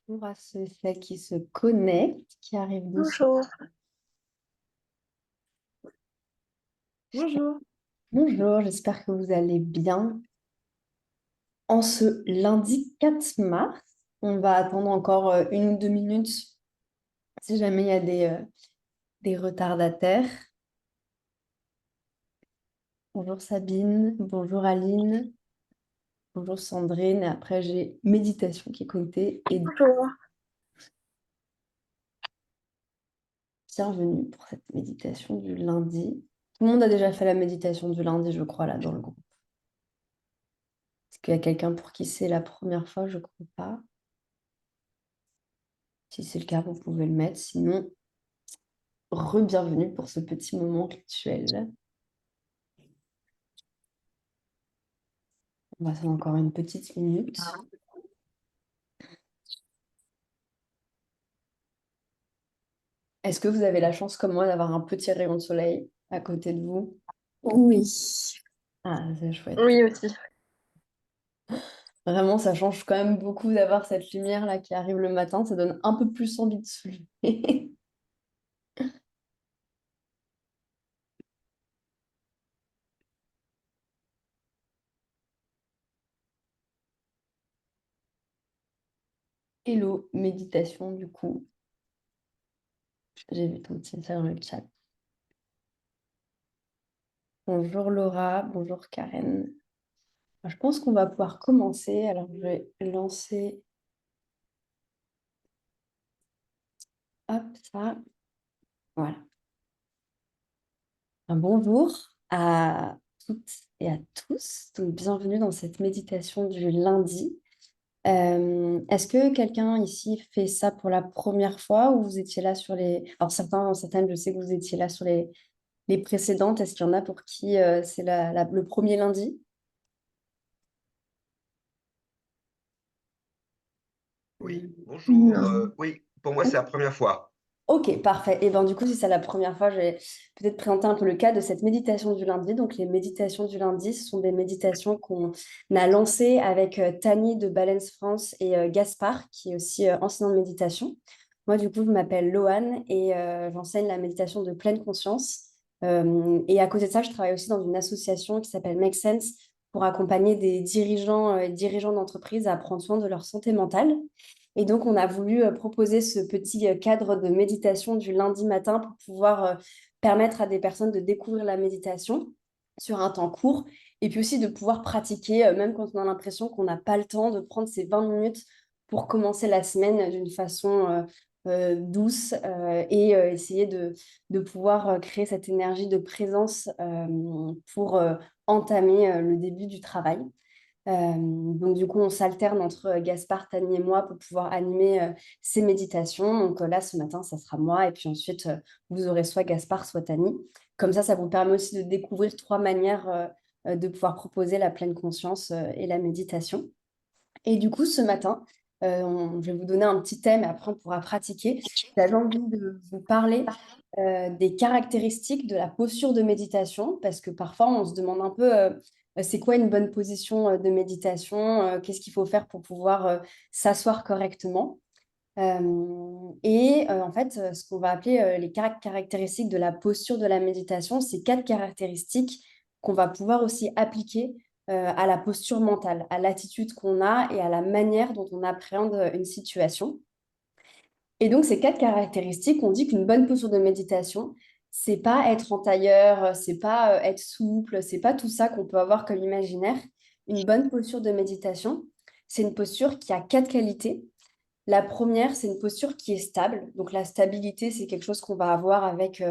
Bonjour à ceux et celles qui se connectent, qui arrivent doucement. Bonjour. Bonjour. Bonjour, j'espère que vous allez bien. En ce lundi 4 mars, on va attendre encore 1 ou 2 minutes si jamais il y a des retardataires. Bonjour Sabine, bonjour Aline, bonjour Sandrine. Et après, j'ai méditation qui est connectée. Et Bonjour. bienvenue pour cette méditation du lundi. Tout le monde a déjà fait la méditation du lundi, je crois, là, dans le groupe. Est-ce qu'il y a quelqu'un pour qui c'est la première fois? Je ne crois pas. Si c'est le cas, vous pouvez le mettre. Sinon, re-bienvenue pour ce petit moment rituel. On va faire encore une petite minute. Est-ce que vous avez la chance, comme moi, d'avoir un petit rayon de soleil à côté de vous? Oui. Ah, c'est chouette. Oui aussi. Vraiment, ça change quand même beaucoup d'avoir cette lumière-là qui arrive le matin. Ça donne un peu plus envie de se lever. Hello, méditation, du coup. J'ai vu ton petit message dans le chat. Bonjour Laura, bonjour Karen. Je pense qu'on va pouvoir commencer. Alors, je vais lancer hop, ça. Voilà. Bonjour à toutes et à tous. Donc, bienvenue dans cette méditation du lundi. Est-ce que quelqu'un ici fait ça pour la première fois ou vous étiez là sur les... Alors, certaines, je sais que vous étiez là sur les précédentes. Est-ce qu'il y en a pour qui c'est le premier lundi? Oui, bonjour. Non. Oui, pour moi, c'est la première fois. Ok, parfait. Et bien du coup, si c'est la première fois, je vais peut-être présenter un peu le cas de cette méditation du lundi. Donc les méditations du lundi, ce sont des méditations qu'on a lancées avec Tani de Balance France et Gaspard, qui est aussi enseignant de méditation. Moi, du coup, je m'appelle Loane et j'enseigne la méditation de pleine conscience. Et à côté de ça, je travaille aussi dans une association qui s'appelle Make Sense pour accompagner des dirigeants et dirigeants d'entreprise à prendre soin de leur santé mentale. Et donc, on a voulu proposer ce petit cadre de méditation du lundi matin pour pouvoir permettre à des personnes de découvrir la méditation sur un temps court et puis aussi de pouvoir pratiquer, même quand on a l'impression qu'on n'a pas le temps, de prendre ces 20 minutes pour commencer la semaine d'une façon douce et essayer de pouvoir créer cette énergie de présence pour entamer le début du travail. Donc, du coup, on s'alterne entre Gaspard, Tani et moi pour pouvoir animer ces méditations. Donc, là, ce matin, ça sera moi. Et puis ensuite, vous aurez soit Gaspard, soit Tani. Comme ça vous permet aussi de découvrir 3 manières de pouvoir proposer la pleine conscience et la méditation. Et du coup, ce matin, je vais vous donner un petit thème et après, on pourra pratiquer. J'avais envie de vous parler des caractéristiques de la posture de méditation, parce que parfois, on se demande un peu, c'est quoi une bonne position de méditation, qu'est-ce qu'il faut faire pour pouvoir s'asseoir correctement. En fait, ce qu'on va appeler les caractéristiques de la posture de la méditation, c'est 4 caractéristiques qu'on va pouvoir aussi appliquer à la posture mentale, à l'attitude qu'on a et à la manière dont on appréhende une situation. Et donc, ces 4 caractéristiques, on dit qu'une bonne posture de méditation, c'est pas être en tailleur, c'est pas être souple, c'est pas tout ça qu'on peut avoir comme imaginaire. Une bonne posture de méditation, c'est une posture qui a 4 qualités. La première, c'est une posture qui est stable. Donc la stabilité, c'est quelque chose qu'on va avoir avec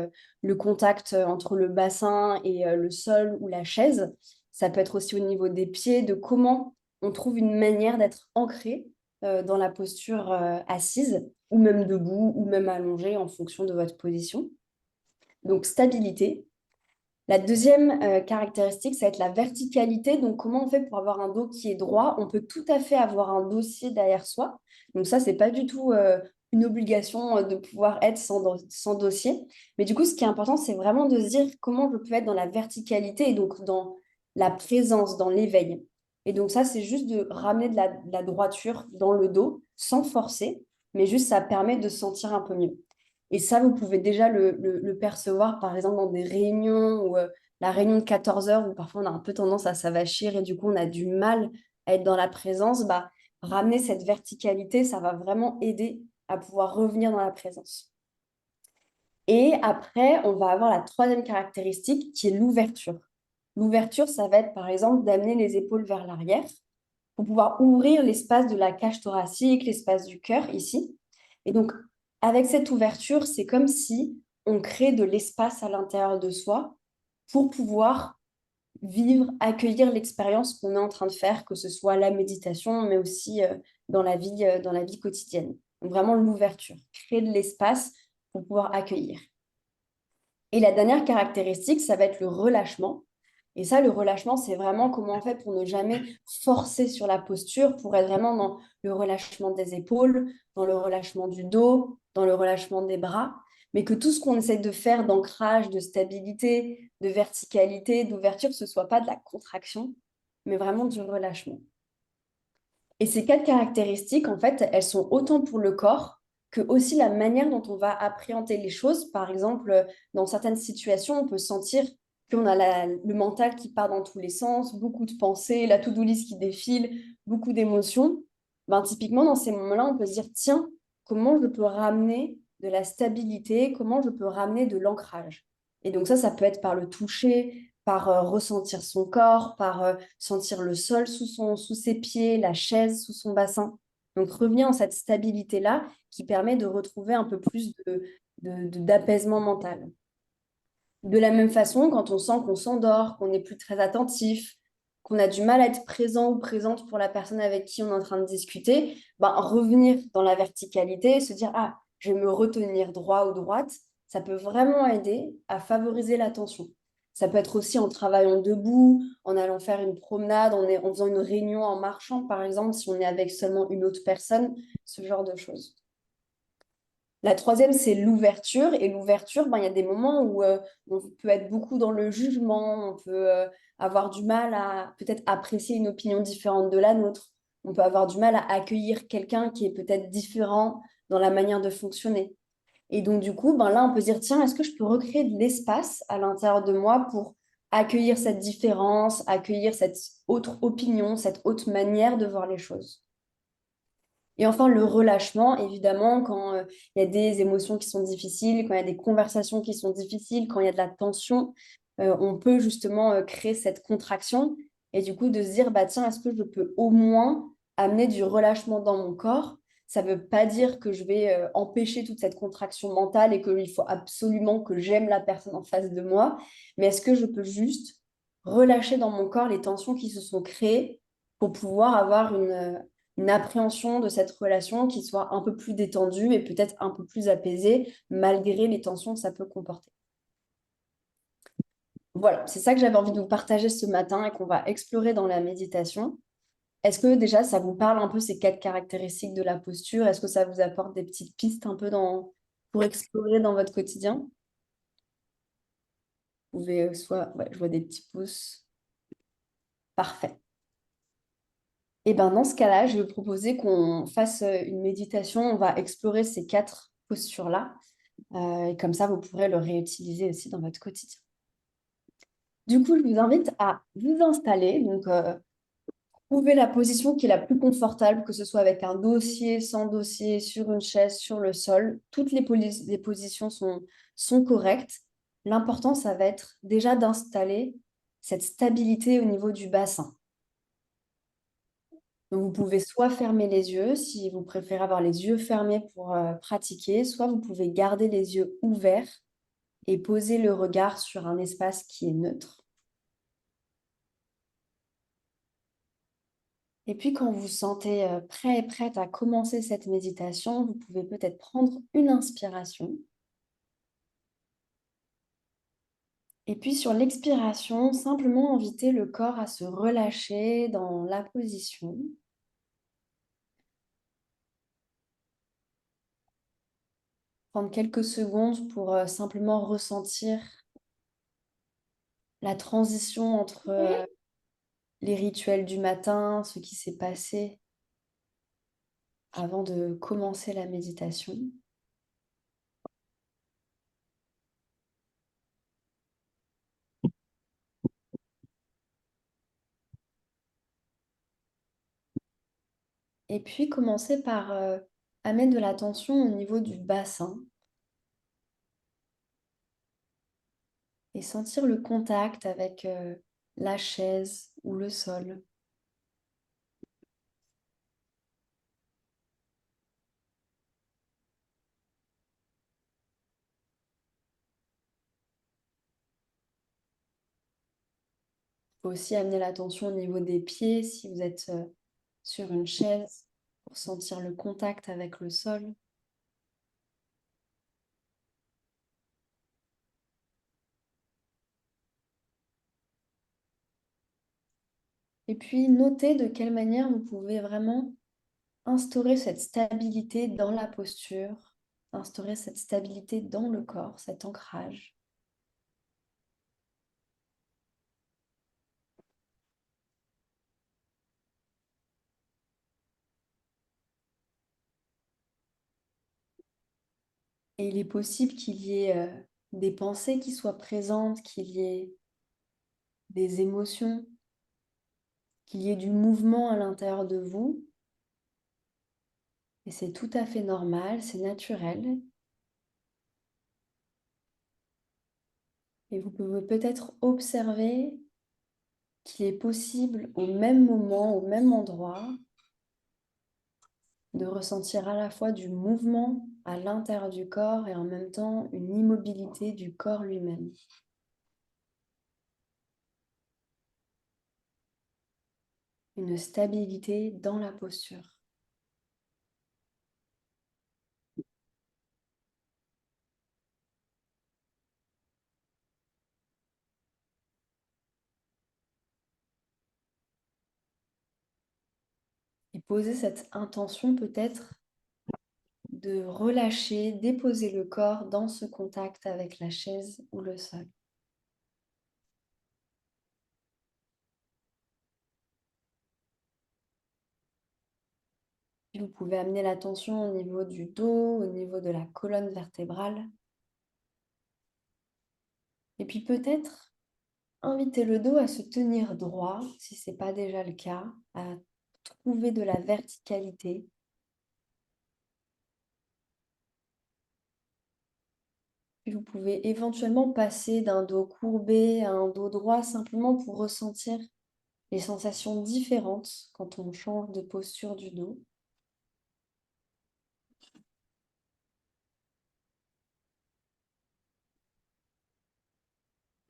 le contact entre le bassin et le sol ou la chaise. Ça peut être aussi au niveau des pieds, de comment on trouve une manière d'être ancré dans la posture assise ou même debout ou même allongé en fonction de votre position. Donc stabilité. La deuxième caractéristique, ça va être la verticalité. Donc, comment on fait pour avoir un dos qui est droit? On peut tout à fait avoir un dossier derrière soi. Donc, ça, c'est pas du tout une obligation de pouvoir être sans dossier. Mais du coup, ce qui est important, c'est vraiment de se dire comment je peux être dans la verticalité et donc dans la présence, dans l'éveil. Et donc, ça, c'est juste de ramener de la droiture dans le dos sans forcer. mais juste ça permet de se sentir un peu mieux. Et ça, vous pouvez déjà le percevoir, par exemple, dans des réunions ou la réunion de 14 heures où parfois on a un peu tendance à s'avachir et du coup on a du mal à être dans la présence. Bah, ramener cette verticalité, ça va vraiment aider à pouvoir revenir dans la présence. Et après, on va avoir la troisième caractéristique qui est l'ouverture. L'ouverture, ça va être par exemple d'amener les épaules vers l'arrière pour pouvoir ouvrir l'espace de la cage thoracique, l'espace du cœur ici. Et donc, avec cette ouverture, c'est comme si on crée de l'espace à l'intérieur de soi pour pouvoir vivre, accueillir l'expérience qu'on est en train de faire, que ce soit la méditation, mais aussi dans la vie quotidienne. Donc, vraiment l'ouverture, créer de l'espace pour pouvoir accueillir. Et la dernière caractéristique, ça va être le relâchement. Et ça, le relâchement, c'est vraiment comment on fait pour ne jamais forcer sur la posture, pour être vraiment dans le relâchement des épaules, dans le relâchement du dos, dans le relâchement des bras, mais que tout ce qu'on essaie de faire d'ancrage, de stabilité, de verticalité, d'ouverture, ce soit pas de la contraction, mais vraiment du relâchement. Et ces quatre caractéristiques, en fait, elles sont autant pour le corps que aussi la manière dont on va appréhender les choses. Par exemple, dans certaines situations, on peut sentir qu'on a le mental qui part dans tous les sens, beaucoup de pensées, la to-do list qui défile, beaucoup d'émotions. Ben, typiquement, dans ces moments-là, on peut se dire, tiens, comment je peux ramener de la stabilité, comment je peux ramener de l'ancrage. Et donc ça peut être par le toucher, par ressentir son corps, par sentir le sol sous ses pieds, la chaise sous son bassin. Donc revenir en cette stabilité-là qui permet de retrouver un peu plus d'apaisement mental. De la même façon, quand on sent qu'on s'endort, qu'on n'est plus très attentif, qu'on a du mal à être présent ou présente pour la personne avec qui on est en train de discuter, ben, revenir dans la verticalité et se dire, ah, je vais me retenir droit ou droite, ça peut vraiment aider à favoriser l'attention. Ça peut être aussi en travaillant debout, en allant faire une promenade, en faisant une réunion en marchant, par exemple, si on est avec seulement une autre personne, ce genre de choses. La troisième, c'est l'ouverture. Et l'ouverture, ben, il y a des moments où on peut être beaucoup dans le jugement, on peut avoir du mal à peut-être apprécier une opinion différente de la nôtre. On peut avoir du mal à accueillir quelqu'un qui est peut-être différent dans la manière de fonctionner. Et donc, du coup, ben là, on peut se dire, tiens, est-ce que je peux recréer de l'espace à l'intérieur de moi pour accueillir cette différence, accueillir cette autre opinion, cette autre manière de voir les choses? Et enfin, le relâchement, évidemment, quand il y a des émotions qui sont difficiles, quand il y a des conversations qui sont difficiles, quand il y a de la tension, on peut justement créer cette contraction et du coup de se dire, bah, tiens, est-ce que je peux au moins amener du relâchement dans mon corps? Ça ne veut pas dire que je vais empêcher toute cette contraction mentale et qu'il faut absolument que j'aime la personne en face de moi, mais est-ce que je peux juste relâcher dans mon corps les tensions qui se sont créées pour pouvoir avoir une appréhension de cette relation qui soit un peu plus détendue et peut-être un peu plus apaisée, malgré les tensions que ça peut comporter. Voilà, c'est ça que j'avais envie de vous partager ce matin et qu'on va explorer dans la méditation. Est-ce que déjà ça vous parle un peu ces quatre caractéristiques de la posture? Est-ce que ça vous apporte des petites pistes un peu pour explorer dans votre quotidien? Vous pouvez soit, ouais, je vois des petits pouces. Parfait. Et ben dans ce cas-là, je vais vous proposer qu'on fasse une méditation. On va explorer ces quatre postures-là. Et comme ça, vous pourrez le réutiliser aussi dans votre quotidien. Du coup, je vous invite à vous installer. Donc, trouvez la position qui est la plus confortable, que ce soit avec un dossier, sans dossier, sur une chaise, sur le sol. Toutes les positions sont correctes. L'important, ça va être déjà d'installer cette stabilité au niveau du bassin. Donc, vous pouvez soit fermer les yeux, si vous préférez avoir les yeux fermés pour pratiquer, soit vous pouvez garder les yeux ouverts et poser le regard sur un espace qui est neutre. Et puis, quand vous vous sentez prêt et prête à commencer cette méditation, vous pouvez peut-être prendre une inspiration. Et puis, sur l'expiration, simplement inviter le corps à se relâcher dans la position. Prendre quelques secondes pour simplement ressentir la transition entre les rituels du matin, ce qui s'est passé, avant de commencer la méditation. Et puis commencer par amener de l'attention au niveau du bassin et sentir le contact avec la chaise ou le sol. Il faut aussi amener l'attention au niveau des pieds si vous êtes sur une chaise pour sentir le contact avec le sol. Et puis notez de quelle manière vous pouvez vraiment instaurer cette stabilité dans la posture, instaurer cette stabilité dans le corps, cet ancrage. Et il est possible qu'il y ait des pensées qui soient présentes, qu'il y ait des émotions, qu'il y ait du mouvement à l'intérieur de vous. Et c'est tout à fait normal, c'est naturel. Et vous pouvez peut-être observer qu'il est possible au même moment, au même endroit, de ressentir à la fois du mouvement à l'intérieur du corps et en même temps une immobilité du corps lui-même. Une stabilité dans la posture. Et poser cette intention peut-être de relâcher, déposer le corps dans ce contact avec la chaise ou le sol. Puis vous pouvez amener l'attention au niveau du dos, au niveau de la colonne vertébrale. Et puis peut-être inviter le dos à se tenir droit, si ce n'est pas déjà le cas, à trouver de la verticalité. Puis vous pouvez éventuellement passer d'un dos courbé à un dos droit simplement pour ressentir les sensations différentes quand on change de posture du dos.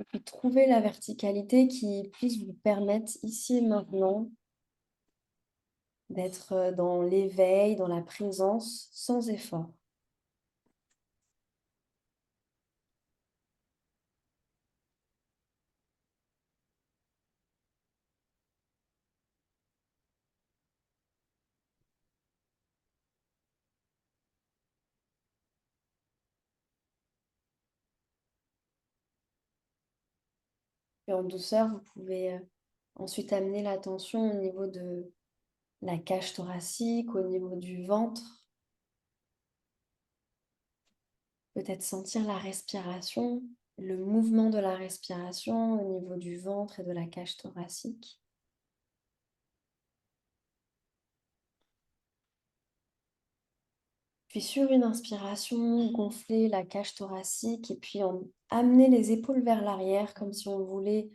Et puis trouver la verticalité qui puisse vous permettre ici et maintenant d'être dans l'éveil, dans la présence, sans effort. Et en douceur, vous pouvez ensuite amener l'attention au niveau de la cage thoracique, au niveau du ventre. Peut-être sentir la respiration, le mouvement de la respiration au niveau du ventre et de la cage thoracique. Puis sur une inspiration, gonfler la cage thoracique et puis amener les épaules vers l'arrière comme si on voulait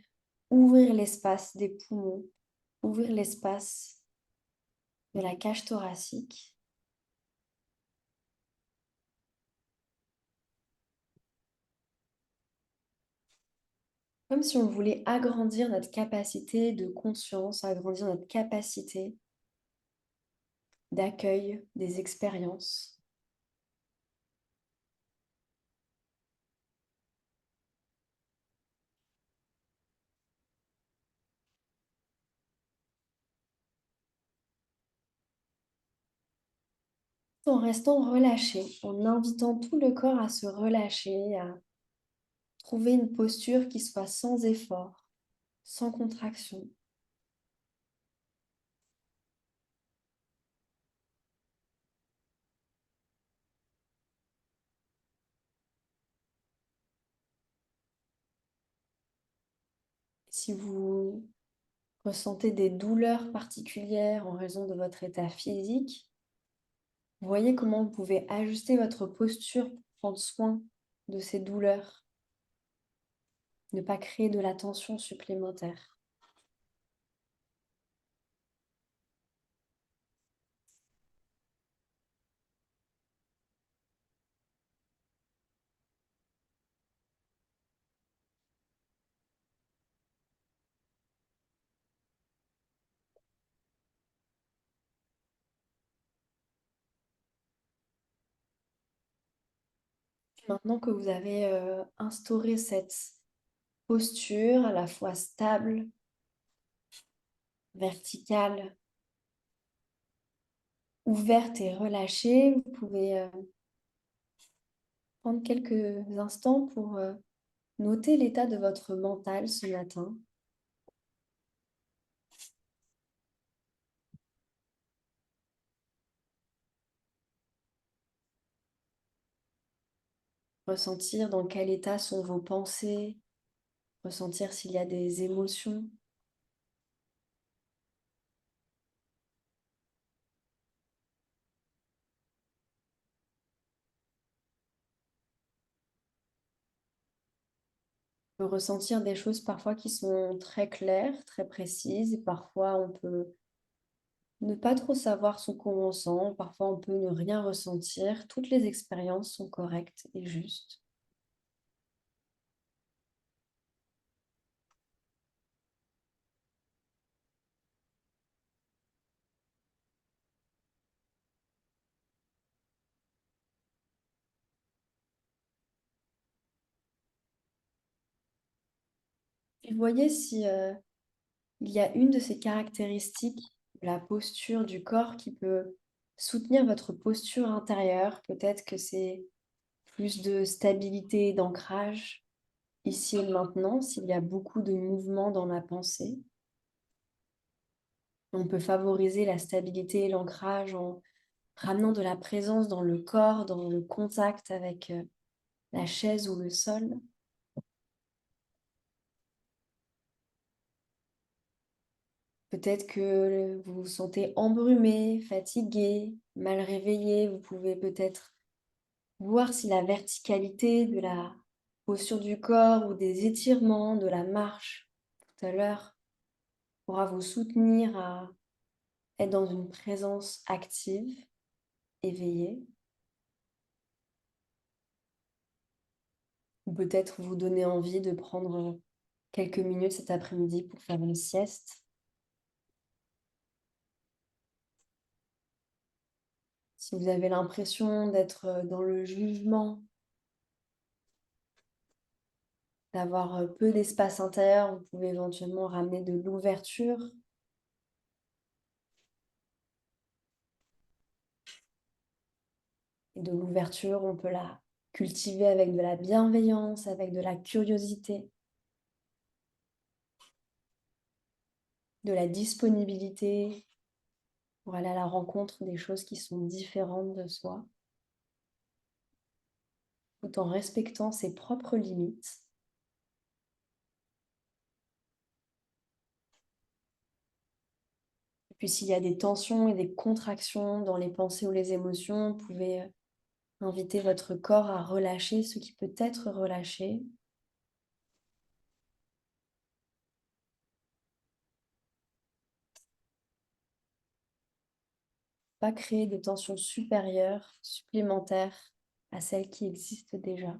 ouvrir l'espace des poumons, ouvrir l'espace de la cage thoracique. Comme si on voulait agrandir notre capacité de conscience, agrandir notre capacité d'accueil des expériences. En restant relâché, en invitant tout le corps à se relâcher, à trouver une posture qui soit sans effort, sans contraction. Si vous ressentez des douleurs particulières en raison de votre état physique, voyez comment vous pouvez ajuster votre posture pour prendre soin de ces douleurs, ne pas créer de la tension supplémentaire. Maintenant que vous avez instauré cette posture à la fois stable, verticale, ouverte et relâchée, vous pouvez prendre quelques instants pour noter l'état de votre mental ce matin. Ressentir dans quel état sont vos pensées, ressentir s'il y a des émotions. On peut ressentir des choses parfois qui sont très claires, très précises, et parfois on peut ne pas trop savoir ce qu'on ressent, parfois on peut ne rien ressentir. Toutes les expériences sont correctes et justes. Et voyez si il y a une de ces caractéristiques, la posture du corps, qui peut soutenir votre posture intérieure. Peut-être que c'est plus de stabilité et d'ancrage ici et maintenant, s'il y a beaucoup de mouvements dans la pensée. On peut favoriser la stabilité et l'ancrage en ramenant de la présence dans le corps, dans le contact avec la chaise ou le sol. Peut-être que vous vous sentez embrumé, fatigué, mal réveillé. Vous pouvez peut-être voir si la verticalité de la posture du corps ou des étirements, de la marche tout à l'heure pourra vous soutenir à être dans une présence active, éveillée. Ou peut-être vous donner envie de prendre quelques minutes cet après-midi pour faire une sieste. Si vous avez l'impression d'être dans le jugement, d'avoir peu d'espace intérieur, vous pouvez éventuellement ramener de l'ouverture. Et de l'ouverture, on peut la cultiver avec de la bienveillance, avec de la curiosité, de la disponibilité pour aller à la rencontre des choses qui sont différentes de soi, tout en respectant ses propres limites. Et puis s'il y a des tensions et des contractions dans les pensées ou les émotions, vous pouvez inviter votre corps à relâcher ce qui peut être relâché. Pas créer de tensions supérieures, supplémentaires à celles qui existent déjà.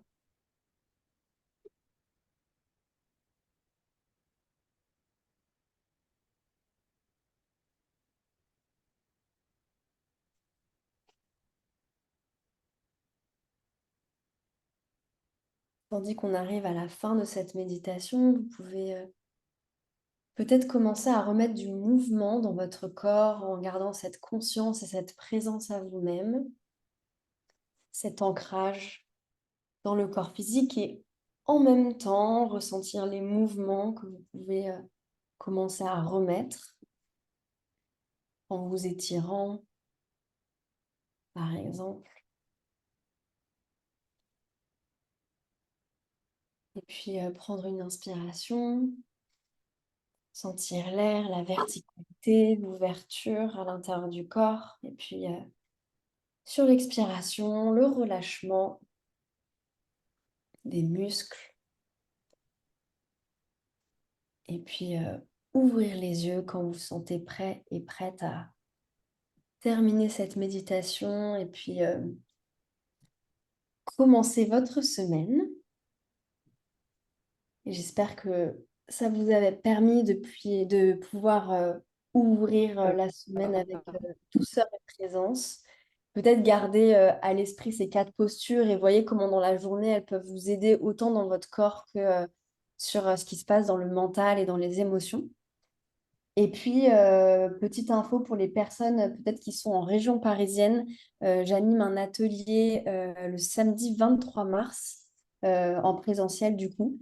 Tandis qu'on arrive à la fin de cette méditation, vous pouvez peut-être commencer à remettre du mouvement dans votre corps en gardant cette conscience et cette présence à vous-même, cet ancrage dans le corps physique et en même temps ressentir les mouvements que vous pouvez commencer à remettre en vous étirant, par exemple. Et puis prendre une inspiration Sentir l'air, la verticalité, l'ouverture à l'intérieur du corps. Et puis, sur l'expiration, le relâchement des muscles. Et puis, ouvrir les yeux quand vous vous sentez prêt et prête à terminer cette méditation. Et puis, commencer votre semaine. Et j'espère que ça vous avait permis de pouvoir ouvrir la semaine avec douceur et présence. Peut-être garder à l'esprit ces quatre postures et voyez comment dans la journée, elles peuvent vous aider autant dans votre corps que sur ce qui se passe dans le mental et dans les émotions. Et puis, petite info pour les personnes peut-être qui sont en région parisienne, j'anime un atelier le samedi 23 mars en présentiel du coup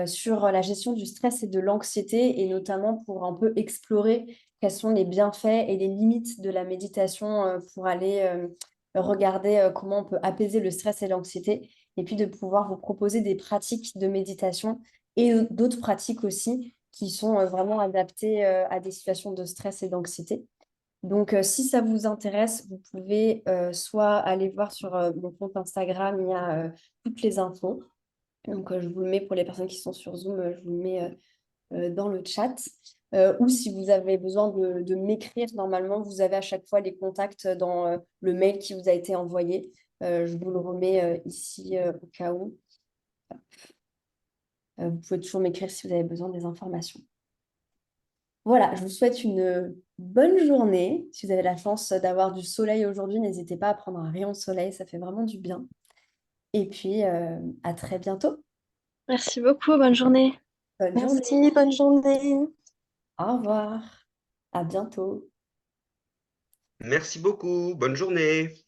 sur la gestion du stress et de l'anxiété et notamment pour un peu explorer quels sont les bienfaits et les limites de la méditation pour aller regarder comment on peut apaiser le stress et l'anxiété et puis de pouvoir vous proposer des pratiques de méditation et d'autres pratiques aussi qui sont vraiment adaptés à des situations de stress et d'anxiété. Donc, si ça vous intéresse, vous pouvez soit aller voir sur mon compte Instagram, il y a toutes les infos. Donc, je vous le mets pour les personnes qui sont sur Zoom, je vous le mets dans le chat. Ou si vous avez besoin de m'écrire, normalement, vous avez à chaque fois les contacts dans le mail qui vous a été envoyé. Je vous le remets ici au cas où. Vous pouvez toujours m'écrire si vous avez besoin des informations. Voilà, je vous souhaite une bonne journée. Si vous avez la chance d'avoir du soleil aujourd'hui, n'hésitez pas à prendre un rayon de soleil, ça fait vraiment du bien. Et puis, à très bientôt. Merci beaucoup, bonne journée. Bonne journée. Merci, bonne journée. Au revoir. À bientôt. Merci beaucoup. Bonne journée.